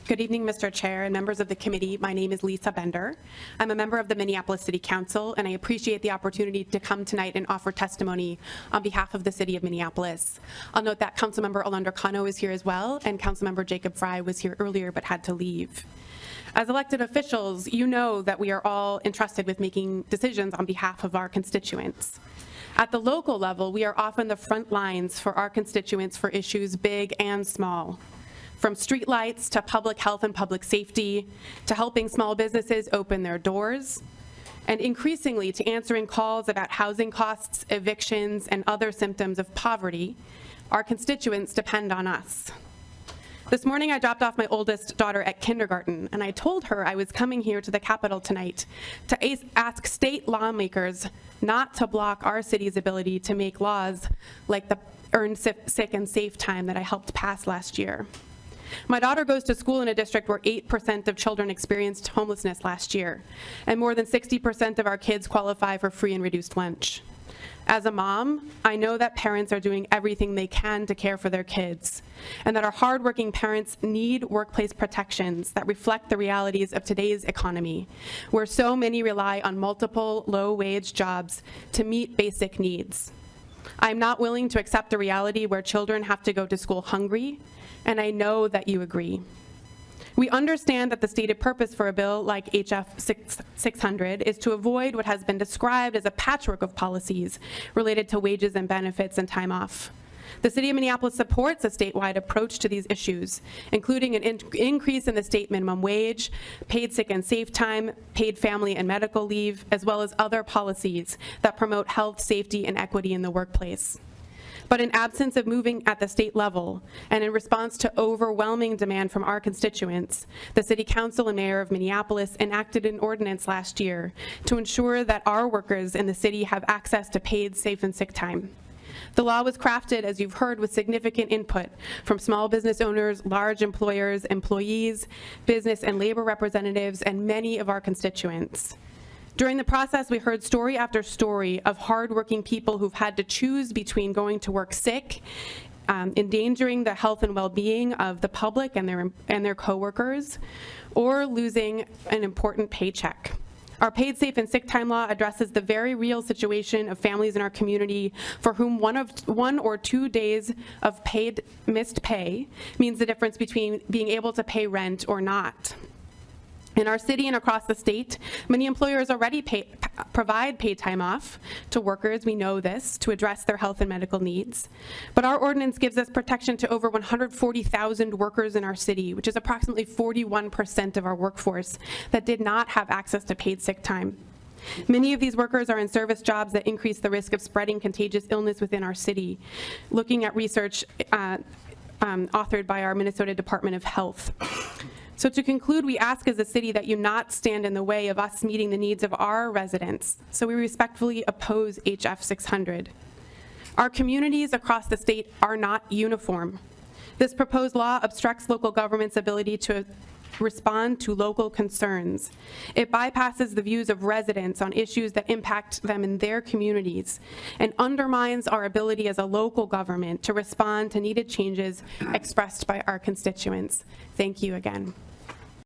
Good evening, Mr. Chair and members of the committee. My name is Lisa Bender. I'm a member of the Minneapolis City Council, and I appreciate the opportunity to come tonight and offer testimony on behalf of the City of Minneapolis. I'll note that Councilmember Alondra Cano is here as well, and Councilmember Jacob Fry was here earlier but had to leave. As elected officials, you know that we are all entrusted with making decisions on behalf of our constituents. At the local level, we are often the front lines for our constituents for issues big and small. From streetlights to public health and public safety, to helping small businesses open their doors, and increasingly to answering calls about housing costs, evictions, and other symptoms of poverty, our constituents depend on us. This morning I dropped off my oldest daughter at kindergarten, and I told her I was coming here to the Capitol tonight to ask state lawmakers not to block our city's ability to make laws like the Earn Sick and Safe Time that I helped pass last year. My daughter goes to school in a district where 8% of children experienced homelessness last year, and more than 60% of our kids qualify for free and reduced lunch. As a mom, I know that parents are doing everything they can to care for their kids, and that our hardworking parents need workplace protections that reflect the realities of today's economy, where so many rely on multiple low-wage jobs to meet basic needs. I'm not willing to accept a reality where children have to go to school hungry, and I know that you agree. We understand that the stated purpose for a bill like HF 600 is to avoid what has been described as a patchwork of policies related to wages and benefits and time off. The City of Minneapolis supports a statewide approach to these issues, including an increase in the state minimum wage, paid sick and safe time, paid family and medical leave, as well as other policies that promote health, safety, and equity in the workplace. But in absence of moving at the state level, and in response to overwhelming demand from our constituents, the City Council and Mayor of Minneapolis enacted an ordinance last year to ensure that our workers in the city have access to paid safe and sick time. The law was crafted, as you've heard, with significant input from small business owners, large employers, employees, business and labor representatives, and many of our constituents. During the process, we heard story after story of hardworking people who've had to choose between going to work sick, endangering the health and well-being of the public and their coworkers, or losing an important paycheck. Our paid safe and sick time law addresses the very real situation of families in our community for whom one or 2 days of missed pay means the difference between being able to pay rent or not. In our city and across the state, many employers already provide paid time off to workers, we know this, to address their health and medical needs. But our ordinance gives us protection to over 140,000 workers in our city, which is approximately 41% of our workforce that did not have access to paid sick time. Many of these workers are in service jobs that increase the risk of spreading contagious illness within our city, looking at research authored by our Minnesota Department of Health. So to conclude, we ask as a city that you not stand in the way of us meeting the needs of our residents, so we respectfully oppose HF 600. Our communities across the state are not uniform. This proposed law obstructs local government's ability to respond to local concerns. It bypasses the views of residents on issues that impact them in their communities and undermines our ability as a local government to respond to needed changes expressed by our constituents. Thank you again.